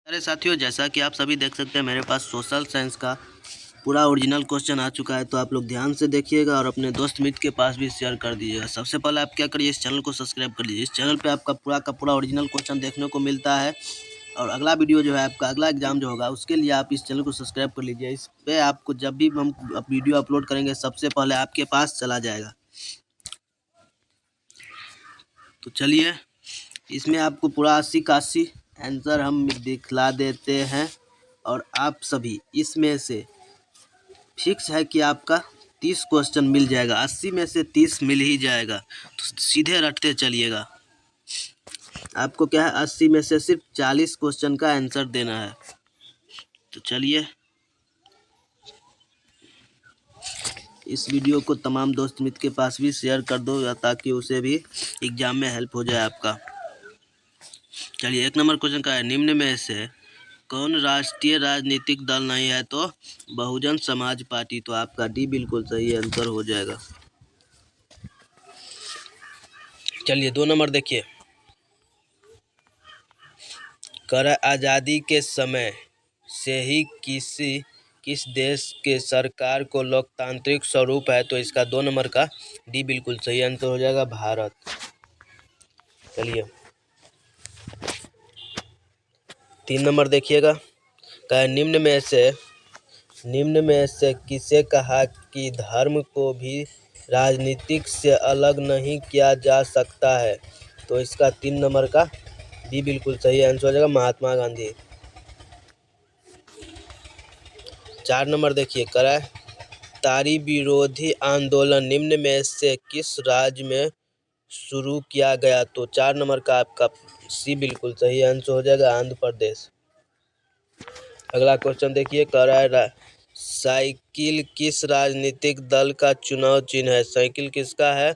अरे साथियों, जैसा कि आप सभी देख सकते हैं मेरे पास सोशल साइंस का पूरा ओरिजिनल क्वेश्चन आ चुका है। तो आप लोग ध्यान से देखिएगा और अपने दोस्त मित्र के पास भी शेयर कर दीजिएगा। सबसे पहले आप क्या करिए, इस चैनल को सब्सक्राइब कर लीजिए। इस चैनल पे आपका पूरा का पूरा ओरिजिनल क्वेश्चन देखने को मिलता है। और अगला वीडियो जो है आपका अगला एग्जाम जो होगा उसके लिए आप इस चैनल को सब्सक्राइब कर लीजिए। इस पर आपको जब भी हम वीडियो अपलोड करेंगे सबसे पहले आपके पास चला जाएगा। तो चलिए, इसमें आपको पूरा 80 का 80 आंसर हम दिखला देते हैं। और आप सभी इसमें से फिक्स है कि आपका 30 क्वेश्चन मिल जाएगा। 80 में से 30 मिल ही जाएगा। तो सीधे रटते चलिएगा। आपको क्या है, 80 में से सिर्फ 40 क्वेश्चन का आंसर देना है। तो चलिए, इस वीडियो को तमाम दोस्त मित्र के पास भी शेयर कर दो ताकि उसे भी एग्जाम में हेल्प हो जाए आपका। चलिए, 1 नंबर क्वेश्चन का है, निम्न में से कौन राष्ट्रीय राजनीतिक दल नहीं है? तो बहुजन समाज पार्टी। तो आपका डी बिल्कुल सही आंसर हो जाएगा। चलिए, 2 नंबर देखिए, कर आज़ादी के समय से ही किस देश के सरकार को लोकतांत्रिक स्वरूप है? तो इसका 2 नंबर का डी बिल्कुल सही आंसर हो जाएगा, भारत। चलिए, 3 नंबर देखिएगा, क्या निम्न में से किसे कहा कि धर्म को भी राजनीतिक से अलग नहीं किया जा सकता है? तो इसका 3 नंबर का डी बिल्कुल सही आंसर हो जाएगा, महात्मा गांधी। 4 नंबर देखिए, करा तारी विरोधी आंदोलन निम्न में से किस राज्य में शुरू किया गया? तो 4 नंबर का आपका सी बिल्कुल सही आंसर हो जाएगा, आंध्र प्रदेश। अगला क्वेश्चन देखिए, करा साइकिल किस राजनीतिक दल का चुनाव चिन्ह है? साइकिल किसका है?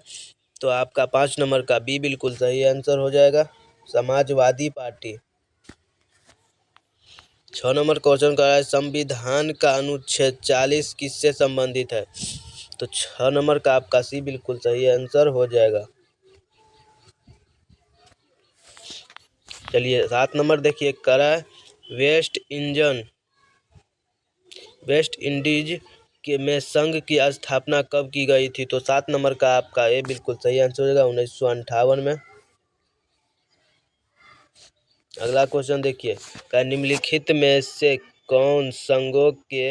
तो आपका 5 नंबर का बी बिल्कुल सही आंसर हो जाएगा, समाजवादी पार्टी। 6 नंबर क्वेश्चन का है, संविधान का अनुच्छेद 40 किससे संबंधित है? तो 6 नंबर का आपका सी बिल्कुल सही आंसर हो जाएगा। चलिए, 7 नंबर देखिए, करा वेस्ट इंडीज के में संघ की स्थापना कब की गई थी? तो 7 नंबर का आपका ए बिल्कुल सही आंसर हो जाएगा, 1958 में। अगला क्वेश्चन देखिए, क्या निम्नलिखित में से कौन संघों के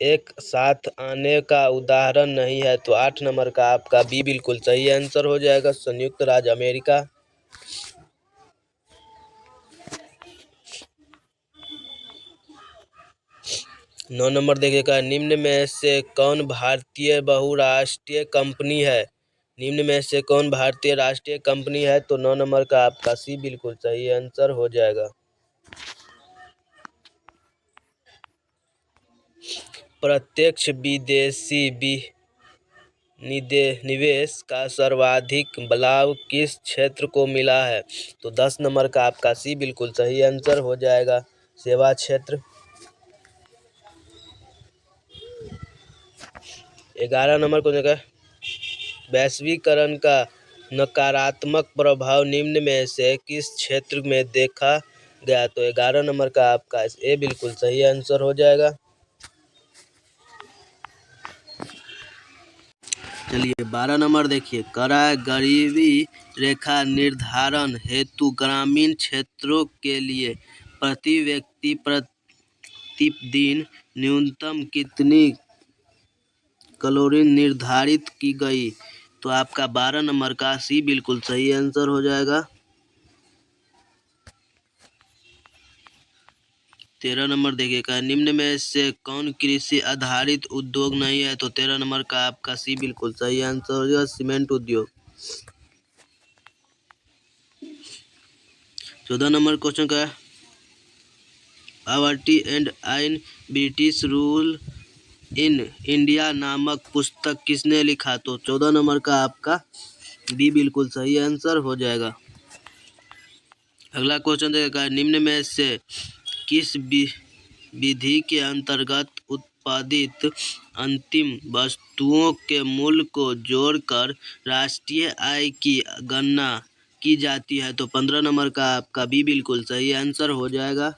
एक साथ आने का उदाहरण नहीं है? तो 8 नंबर का आपका बी बिल्कुल सही आंसर हो जाएगा, संयुक्त राज्य अमेरिका। नौ नंबर देखिएगा, निम्न में से कौन भारतीय बहुराष्ट्रीय कंपनी है? निम्न में से कौन भारतीय राष्ट्रीय कंपनी है? तो 9 नंबर का आपका सी बिल्कुल सही आंसर हो जाएगा। प्रत्यक्ष विदेशी निवेश का सर्वाधिक लाभ किस क्षेत्र को मिला है? तो 10 नंबर का आपका सी बिल्कुल सही आंसर हो जाएगा, सेवा क्षेत्र। 11 नंबर को देखा, वैश्वीकरण का नकारात्मक प्रभाव निम्न में से किस क्षेत्र में देखा गया? तो 11 नंबर का आपका ए बिल्कुल सही आंसर हो जाएगा। चलिए, 12 नंबर देखिए, करा गरीबी रेखा निर्धारण हेतु ग्रामीण क्षेत्रों के लिए प्रति व्यक्ति प्रतिदिन न्यूनतम कितनी कैलोरी निर्धारित की गई? तो आपका 12 नंबर का सी बिल्कुल सही आंसर हो जाएगा। 13 नंबर देखिएगा, निम्न में से कौन कृषि आधारित उद्योग नहीं है? तो 13 नंबर का आपका सी बिल्कुल सही आंसर हो जाएगा, सीमेंट उद्योग। 14 नंबर क्वेश्चन का, poverty and in British rule in India नामक पुस्तक किसने लिखा? तो 14 नंबर का आपका बी बिल्कुल सही आंसर हो जाएगा। अगला क्वेश्चन देखिएगा, निम्न में से किस विधि के अंतर्गत उत्पादित अंतिम वस्तुओं के मूल्य को जोड़कर राष्ट्रीय आय की गणना की जाती है? तो 15 नंबर का आपका बी बिल्कुल सही आंसर हो जाएगा।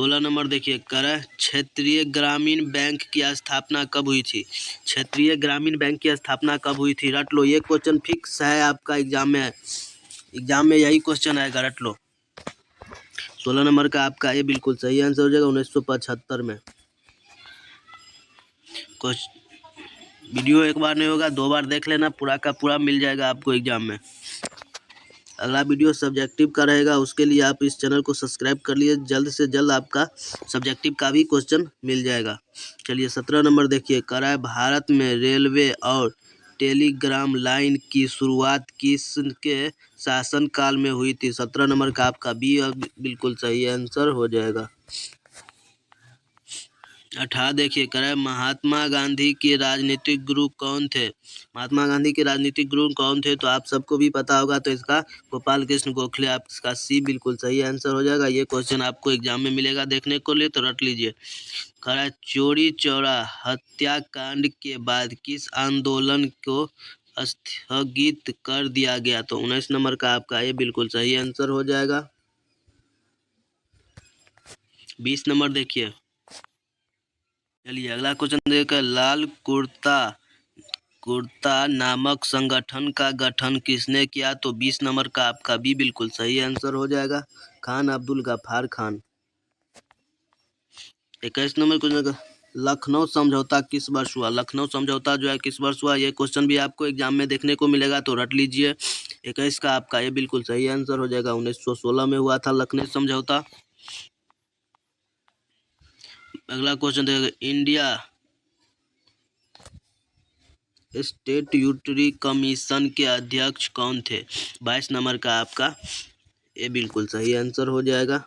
16 नंबर देखिए कर क्षेत्रीय ग्रामीण बैंक की स्थापना कब हुई थी? क्षेत्रीय ग्रामीण बैंक की स्थापना कब हुई थी? रट लो, ये क्वेश्चन फिक्स है आपका एग्जाम में यही क्वेश्चन आएगा, रट लो। 16 नंबर का आपका ये बिल्कुल सही आंसर हो जाएगा 1975 में। वीडियो एक बार नहीं होगा, 2 बार देख लेना, पूरा का पूरा मिल जाएगा आपको एग्जाम में। अगला वीडियो सब्जेक्टिव का रहेगा, उसके लिए आप इस चैनल को सब्सक्राइब कर लिए, जल्द से जल्द आपका सब्जेक्टिव का भी क्वेश्चन मिल जाएगा। चलिए 17 नंबर देखिए कर है भारत में रेलवे और टेलीग्राम लाइन की शुरुआत किसके शासनकाल में हुई थी? 17 नंबर का आपका बी बिल्कुल सही आंसर हो जाएगा। 18 देखिए करे महात्मा गांधी के राजनीतिक गुरु कौन थे? महात्मा गांधी के राजनीतिक गुरु कौन थे? तो आप सबको भी पता होगा, तो इसका गोपाल कृष्ण गोखले, आपका सी बिल्कुल सही आंसर हो जाएगा। ये क्वेश्चन आपको एग्जाम में मिलेगा देखने को लिए, तो रट लीजिए। खड़ा चोरी चौरा हत्याकांड के बाद किस आंदोलन को स्थगित कर दिया गया? तो 19 नंबर का आपका ये बिल्कुल सही आंसर हो जाएगा। 20 नंबर देखिए, चलिए अगला क्वेश्चन देखकर लाल कुर्ता नामक संगठन का गठन किसने किया? तो 20 नंबर का आपका भी बिल्कुल सही आंसर हो जाएगा, खान अब्दुल गफ्फार खान। 21 नंबर क्वेश्चन, लखनऊ समझौता किस वर्ष हुआ? लखनऊ समझौता जो है किस वर्ष हुआ? ये क्वेश्चन भी आपको एग्जाम में देखने को मिलेगा, तो रट लीजिए। 21 का आपका ये बिल्कुल सही आंसर हो जाएगा, 1916 में हुआ था लखनऊ समझौता। अगला क्वेश्चन देखिए, इंडिया स्टैट्यूटरी कमीशन के अध्यक्ष कौन थे? 22 नंबर का आपका ये बिल्कुल सही आंसर हो जाएगा।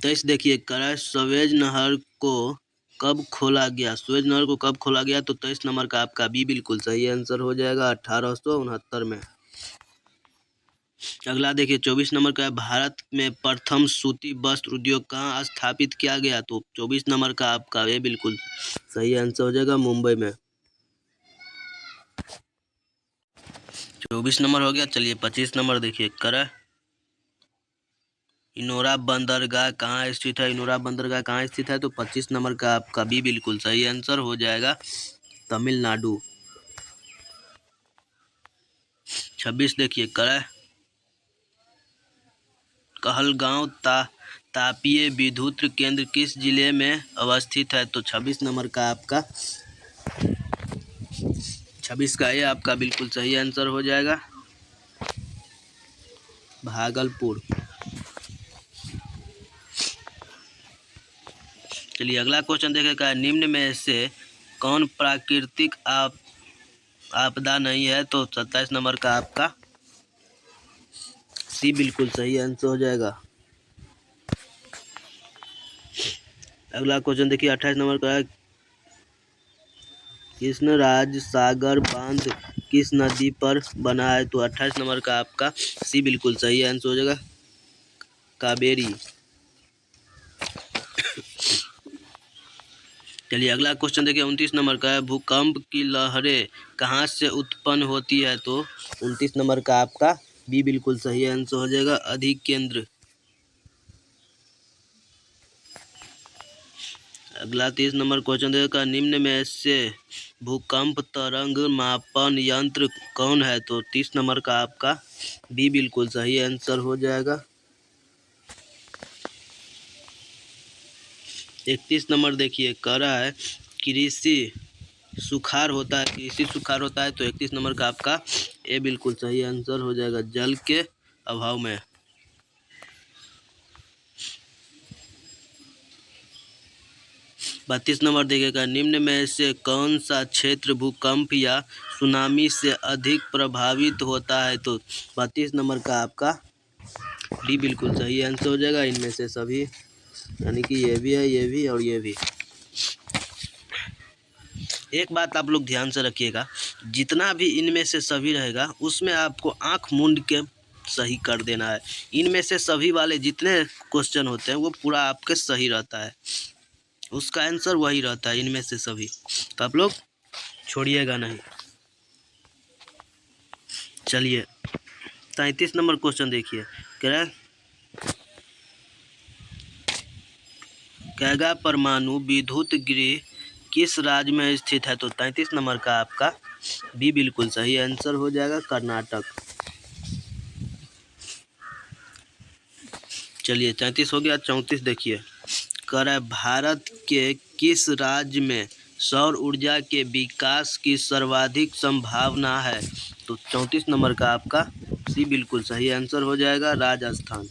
23 देखिए कर स्वेज नहर को कब खोला गया? स्वेज नहर को कब खोला गया? तो 23 नंबर का आपका भी बिल्कुल सही आंसर हो जाएगा, 1869 में। अगला देखिए 24 नंबर का है भारत में प्रथम सूती वस्त्र उद्योग कहाँ स्थापित किया गया? तो 24 नंबर का आपका ये बिल्कुल सही आंसर हो जाएगा, मुंबई में। 24 नंबर हो गया। चलिए 25 नंबर देखिए कर इनोरा बंदरगाह कहाँ स्थित है? इनोरा बंदरगाह कहाँ स्थित है? तो 25 नंबर का आपका भी बिल्कुल सही आंसर हो जाएगा, तमिलनाडु। 26 देखिए कर कहलगांव तापीय विद्युत केंद्र किस जिले में अवस्थित है? तो 26 नंबर का आपका 26 का ये आपका बिल्कुल सही आंसर हो जाएगा, भागलपुर। चलिए अगला क्वेश्चन देखेगा, निम्न में से कौन प्राकृतिक आपदा नहीं है? तो 27 नंबर का आपका सी बिल्कुल सही आंसर हो जाएगा। अगला क्वेश्चन देखिए 28 नंबर का है, कृष्णराज सागर बांध किस नदी पर बना है? तो 28 नंबर का आपका सी बिल्कुल सही आंसर हो जाएगा, कावेरी। चलिए अगला क्वेश्चन देखिए 29 नंबर का है, भूकंप की लहरें कहाँ से उत्पन्न होती है? तो 29 नंबर का आपका बी बिल्कुल सही आंसर हो जाएगा, अधिकेंद्र। अगला 30 नंबर क्वेश्चन देखा, निम्न में से भूकंप तरंग मापन यंत्र कौन है? तो 30 नंबर का आपका बी बिल्कुल सही आंसर हो जाएगा। 31 नंबर देखिए कह रहा है कृषि सुखाड़ होता है, कृषि सुखाड़ होता है, तो 31 नंबर का आपका ए बिल्कुल सही आंसर हो जाएगा, जल के अभाव में। 32 नंबर देखिएगा, निम्न में से कौन सा क्षेत्र भूकंप या सुनामी से अधिक प्रभावित होता है? तो 32 नंबर का आपका डी बिल्कुल सही आंसर हो जाएगा, इनमें से सभी, यानी कि ये भी है, ये भी और ये भी। एक बात आप लोग ध्यान से रखिएगा, जितना भी इनमें से सभी रहेगा उसमें आपको आंख मूंद के सही कर देना है। इनमें से सभी वाले जितने क्वेश्चन होते हैं वो पूरा आपके सही रहता है, उसका आंसर वही रहता है इनमें से सभी, तो आप लोग छोड़िएगा नहीं। चलिए 33 नंबर क्वेश्चन देखिए, कह रहा है कैगा परमाणु विद्युत गृह किस राज्य में स्थित है? तो 33 नंबर का आपका बी बिल्कुल सही आंसर हो जाएगा, कर्नाटक। चलिए 34 हो गया। 34 देखिए, कह रहा है भारत के किस राज्य में सौर ऊर्जा के विकास की सर्वाधिक संभावना है? तो 34 नंबर का आपका सी बिल्कुल सही आंसर हो जाएगा, राजस्थान।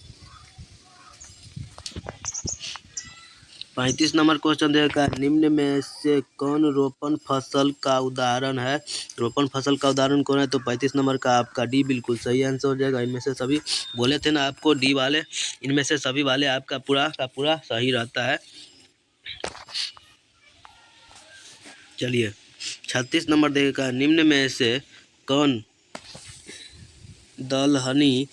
35 नंबर क्वेश्चन देखा, निम्न में से कौन रोपण फसल का उदाहरण है? रोपण फसल का उदाहरण कौन है? तो 35 नंबर का आपका डी बिल्कुल सही आंसर हो जाएगा। इनमें से सभी बोले थे ना आपको डी वाले, इनमें से सभी वाले आपका पूरा का पूरा सही रहता है। चलिए 36 नंबर देखा, निम्न में से कौन दलहनी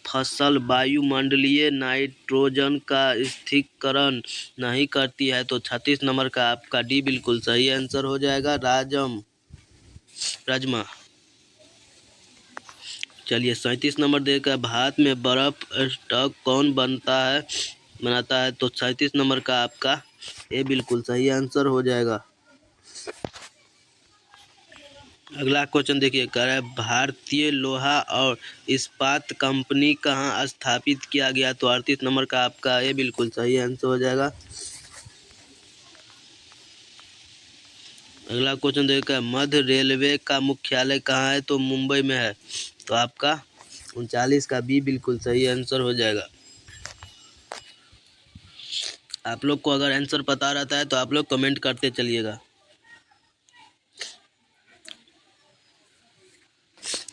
फसल वायुमंडलीय नाइट्रोजन का स्थिरीकरण नहीं करती है? तो 36 नंबर का आपका डी बिल्कुल सही आंसर हो जाएगा, राजमा। चलिए 37 नंबर देखा, भारत में बर्फ स्टॉक कौन बनाता है? तो 37 नंबर का आपका ए बिल्कुल सही आंसर हो जाएगा। अगला क्वेश्चन देखिए, कह रहा है भारतीय लोहा और इस्पात कंपनी कहाँ स्थापित किया गया? तो 38 नंबर का आपका ये बिल्कुल सही आंसर हो जाएगा। अगला क्वेश्चन देखिए, मध्य रेलवे का मुख्यालय कहाँ है? तो मुंबई में है। तो आपका 39 का बी बिल्कुल सही आंसर हो जाएगा। आप लोग को अगर आंसर पता रहता है तो आप लोग कमेंट करते चलिएगा।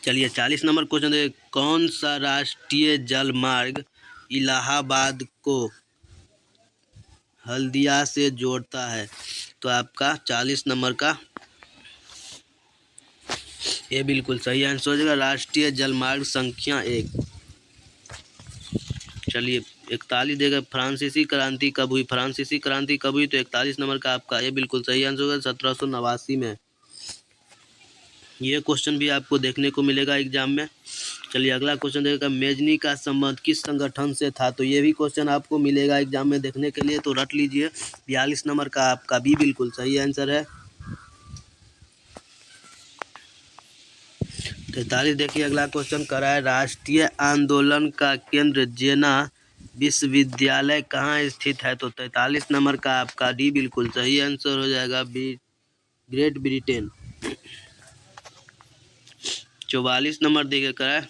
चलिए 40 नंबर क्वेश्चन देखिए, कौन सा राष्ट्रीय जलमार्ग इलाहाबाद को हल्दिया से जोड़ता है? तो आपका 40 नंबर का ये बिल्कुल सही आंसर हो जाएगा, राष्ट्रीय जलमार्ग संख्या 1। चलिए 41 देगा, फ्रांसीसी क्रांति कब हुई? फ्रांसीसी क्रांति कब हुई? तो 41 नंबर का आपका ये बिल्कुल सही आंसर होगा, 1789 में। ये क्वेश्चन भी आपको देखने को मिलेगा एग्जाम में। चलिए अगला क्वेश्चन देखिएगा, मेजनी का संबंध किस संगठन से था? तो ये भी क्वेश्चन आपको मिलेगा एग्जाम में देखने के लिए, तो रट लीजिए। 42 नंबर का आपका बी बिल्कुल सही आंसर है। 43 देखिए, अगला क्वेश्चन कर रहा है, राष्ट्रीय आंदोलन का केंद्र जेना विश्वविद्यालय कहाँ स्थित है? तो 43 नंबर का आपका डी बिल्कुल सही आंसर हो जाएगा, ग्रेट ब्रिटेन। 44 नंबर देखिए, कर रहा है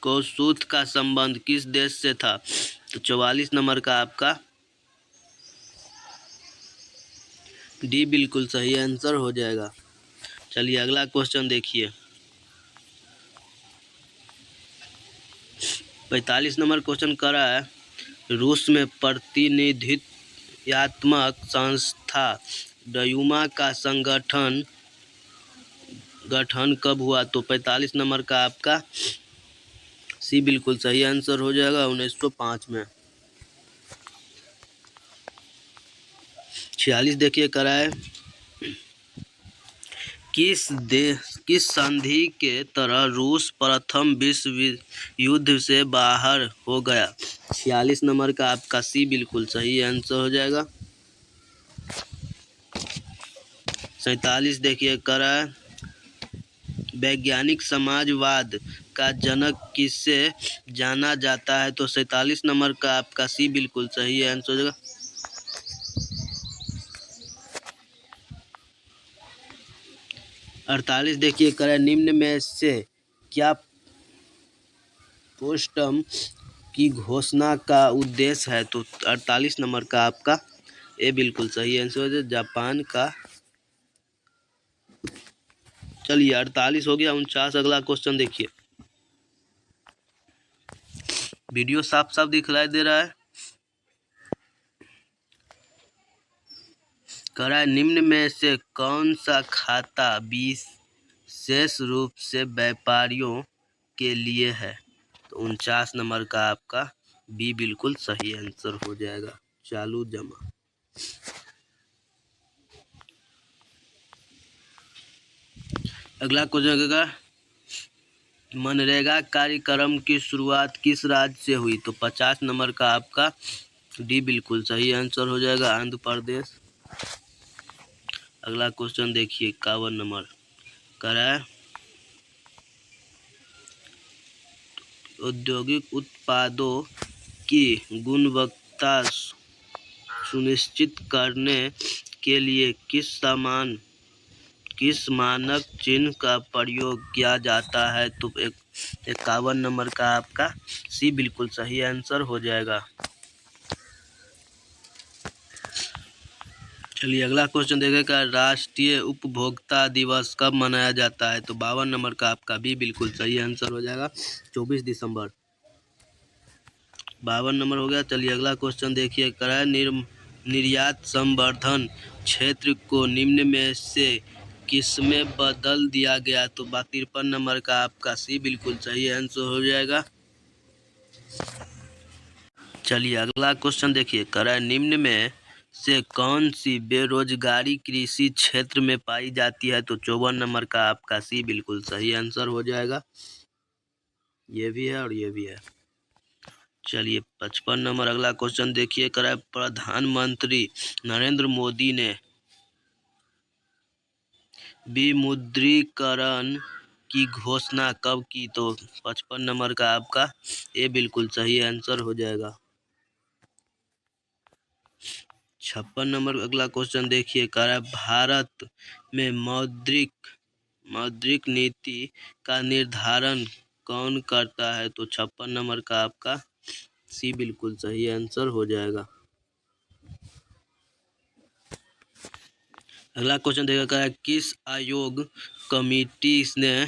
कौशुत का संबंध किस देश से था? तो 44 नंबर का आपका डी बिल्कुल सही आंसर हो जाएगा। चलिए अगला क्वेश्चन देखिए, 45 नंबर क्वेश्चन कर रहा है, रूस में प्रतिनिधित्वात्मक संस्था ड्यूमा का गठन कब हुआ? तो 45 नंबर का आपका सी बिल्कुल सही आंसर हो जाएगा, 1905 में। 46 देखिए, करा है किस संधि के तरह रूस प्रथम विश्व युद्ध से बाहर हो गया? 46 नंबर का आपका सी बिल्कुल सही आंसर हो जाएगा। 47 देखिए, करा है वैज्ञानिक समाजवाद का जनक किससे जाना जाता है? तो 47 नंबर का आपका सी बिल्कुल सही आंसर हो जाएगा। 48 देखिए, करें निम्न में से क्या पोस्टम की घोषणा का उद्देश्य है? तो 48 नंबर का आपका ये बिल्कुल सही आंसर हो जाए, जापान का। चलिए 48 हो गया। 49 अगला क्वेश्चन देखिए, वीडियो साफ साफ दिखलाई दे रहा है। कह रहा है निम्न में से कौन सा खाता विशेष रूप से व्यापारियों के लिए है? तो 49 नंबर का आपका बी बिल्कुल सही आंसर हो जाएगा, चालू जमा। अगला क्वेश्चन का मनरेगा कार्यक्रम की शुरुआत किस राज्य से हुई? तो 50 नंबर का आपका डी बिल्कुल सही आंसर हो जाएगा, आंध्र प्रदेश। अगला क्वेश्चन देखिए 51 नंबर करा है औद्योगिक उत्पादों की गुणवत्ता सुनिश्चित करने के लिए किस मानक चिन्ह का प्रयोग किया जाता है? तो 51 नंबर का आपका सी बिल्कुल सही आंसर हो जाएगा। चलिए अगला क्वेश्चन देखेगा राष्ट्रीय उपभोक्ता दिवस कब मनाया जाता है? तो 52 नंबर का आपका भी बिल्कुल सही आंसर हो जाएगा, 24 दिसंबर। 52 नंबर हो गया। चलिए अगला क्वेश्चन देखिए कराए निर्यात संवर्धन क्षेत्र को निम्न में से किसमें बदल दिया गया? तो 53 नंबर का आपका सी बिल्कुल सही आंसर हो जाएगा। चलिए अगला क्वेश्चन देखिए कराए निम्न में से कौन सी बेरोजगारी कृषि क्षेत्र में पाई जाती है? तो 54 नंबर का आपका सी बिल्कुल सही आंसर हो जाएगा, ये भी है और ये भी है। चलिए 55 नंबर अगला क्वेश्चन देखिए कराए प्रधानमंत्री नरेंद्र मोदी ने विमुद्रीकरण की घोषणा कब की? तो 55 नंबर का आपका ये बिल्कुल सही आंसर हो जाएगा। 56 नंबर अगला क्वेश्चन देखिए कराए भारत में मौद्रिक नीति का निर्धारण कौन करता है? तो 56 नंबर का आपका सी बिल्कुल सही आंसर हो जाएगा। अगला क्वेश्चन देखा किस आयोग कमिटी ने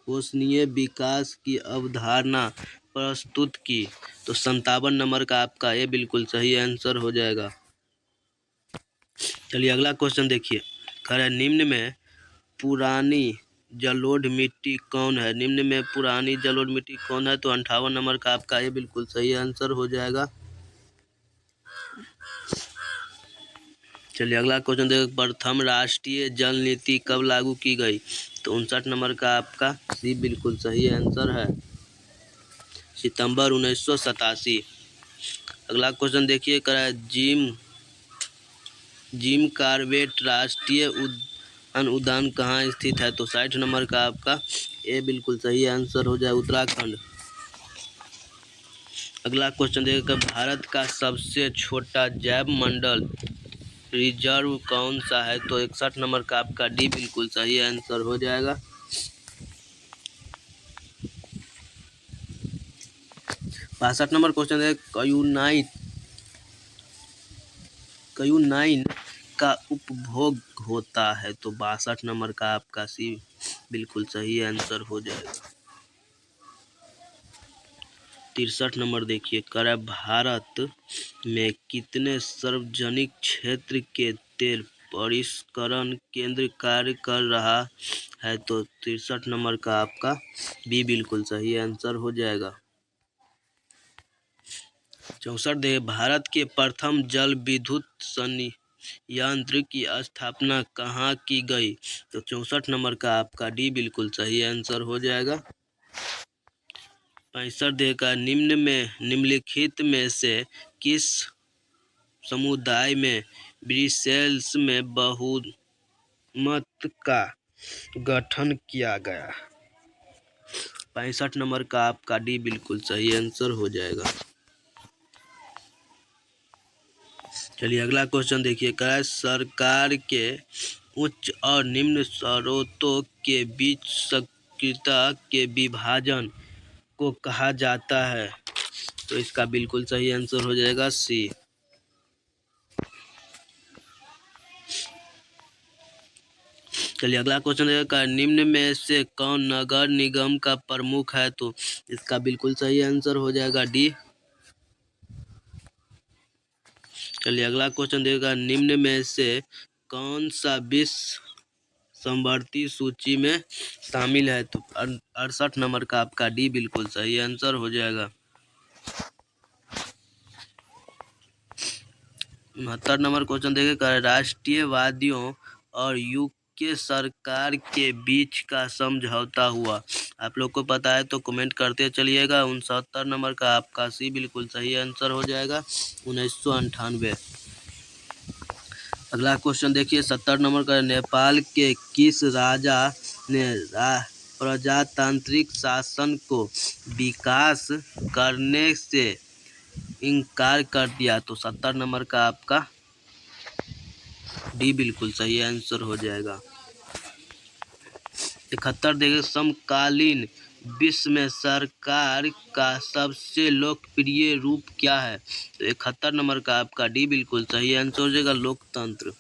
पोषणीय विकास की अवधारणा प्रस्तुत की? तो 57 नंबर का आपका ये बिल्कुल सही आंसर हो जाएगा। चलिए अगला क्वेश्चन देखिए खैर निम्न में पुरानी जलोढ़ मिट्टी कौन है? निम्न में पुरानी जलोढ़ मिट्टी कौन है? तो 58 नंबर का आपका ये बिल्कुल सही आंसर हो जाएगा। चलिए अगला क्वेश्चन देखिए प्रथम राष्ट्रीय जल नीति कब लागू की गई? तो 59 नंबर का आपका सी बिल्कुल सही आंसर है, सितंबर 1987। अगला क्वेश्चन देखिए करा जिम कार्बेट राष्ट्रीय उद्यान कहाँ स्थित है? तो 60 नंबर का आपका ये बिल्कुल सही आंसर हो जाए, उत्तराखंड। अगला क्वेश्चन देखिए भारत का सबसे छोटा जैव मंडल रिजर्व कौन सा है? तो 61 नंबर का आपका डी बिल्कुल सही आंसर हो जाएगा। 62 नंबर क्वेश्चन है क्यूनाइन का उपभोग होता है? तो 62 नंबर का आपका सी बिल्कुल सही आंसर हो जाएगा। 63 नंबर देखिए कर भारत में कितने सार्वजनिक क्षेत्र के तेल परिष्करण केंद्र कार्य कर रहा है? तो 63 नंबर का आपका बी बिल्कुल सही आंसर हो जाएगा। 64 दे भारत के प्रथम जल विद्युत संयंत्र की स्थापना कहाँ की गई? तो 64 नंबर का आपका डी बिल्कुल सही आंसर हो जाएगा। 65 देगा निम्नलिखित में से किस समुदाय में ब्रसेल्स में बहुमत का गठन किया गया? 65 नंबर का आपका डी बिल्कुल सही आंसर हो जाएगा। चलिए अगला क्वेश्चन देखिए क्या सरकार के उच्च और निम्न स्रोतों के बीच सक्रियता के विभाजन को कहा जाता है? तो इसका बिल्कुल सही आंसर हो जाएगा सी। चलिए अगला क्वेश्चन देखिए निम्न में से कौन नगर निगम का प्रमुख है? तो इसका बिल्कुल सही आंसर हो जाएगा डी। चलिए अगला क्वेश्चन देखिएगा निम्न में से कौन सा विश्व समवर्ती सूची में शामिल है? तो 68 नंबर का आपका डी बिल्कुल सही आंसर हो जाएगा। 69 नंबर क्वेश्चन देखिए राष्ट्रीयवादियों और यूके सरकार के बीच का समझौता हुआ? आप लोग को पता है तो कमेंट करते चलिएगा। 69 नंबर का आपका सी बिल्कुल सही आंसर हो जाएगा, 1998। अगला क्वेश्चन देखिए 70 नंबर का, नेपाल के किस राजा ने प्रजातांत्रिक शासन को विकास करने से इनकार कर दिया? तो 70 नंबर का आपका डी बिल्कुल सही आंसर हो जाएगा। 71 देखिए, समकालीन विश्व में सरकार का सबसे लोकप्रिय रूप क्या है? तो 71 नंबर का आपका डी बिल्कुल सही आंसर हो जाएगा, लोकतंत्र।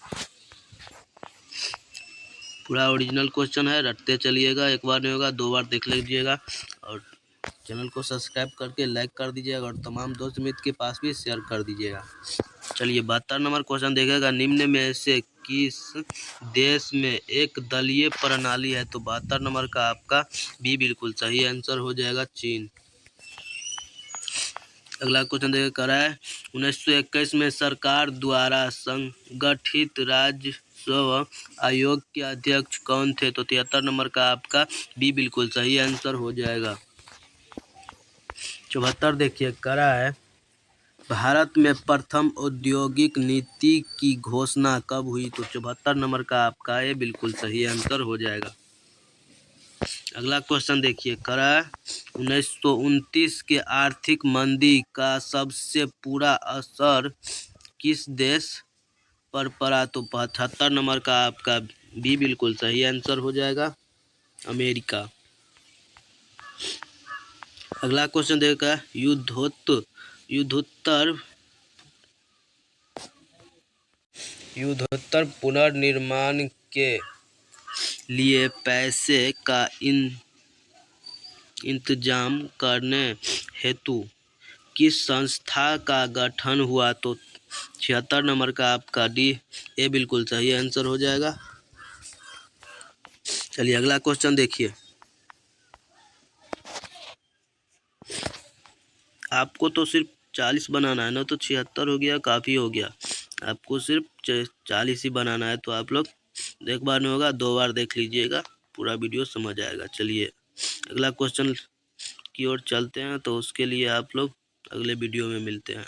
पूरा ओरिजिनल क्वेश्चन है, रटते चलिएगा, एक बार नहीं होगा 2 बार देख लीजिएगा और चैनल को सब्सक्राइब करके लाइक कर दीजिएगा और तमाम दोस्त मित्र के पास भी शेयर कर दीजिएगा। चलिए 72 नंबर क्वेश्चन देखिएगा, निम्न में से किस देश में एक दलीय प्रणाली है? तो 72 नंबर का आपका बी बिल्कुल सही आंसर हो जाएगा, चीन। अगला क्वेश्चन देखिए कर रहा है 1921 में सरकार द्वारा संगठित राजस्व आयोग के अध्यक्ष कौन थे? तो 73 नंबर का आपका बी बिल्कुल सही आंसर हो जाएगा। 74 देखिए कर रहा है, भारत में प्रथम औद्योगिक नीति की घोषणा कब हुई? तो 74 नंबर का आपका ये बिल्कुल सही आंसर हो जाएगा। अगला क्वेश्चन देखिए कर रहा है 1929 के आर्थिक मंदी का सबसे पूरा असर किस देश पर पड़ा? तो 75 नंबर का आपका बी बिल्कुल सही आंसर हो जाएगा, अमेरिका। अगला क्वेश्चन देखिएगा, युद्धोत्तर पुनर्निर्माण के लिए पैसे का इंतजाम करने हेतु किस संस्था का गठन हुआ? तो 76 नंबर का आपका डी ए बिल्कुल सही आंसर हो जाएगा। चलिए अगला क्वेश्चन देखिए, आपको तो सिर्फ 40 बनाना है ना, तो 76 हो गया, काफ़ी हो गया। आपको सिर्फ 40 ही बनाना है, तो आप लोग एक बार नहीं होगा 2 बार देख लीजिएगा, पूरा वीडियो समझ आएगा। चलिए अगला क्वेश्चन की ओर चलते हैं, तो उसके लिए आप लोग अगले वीडियो में मिलते हैं।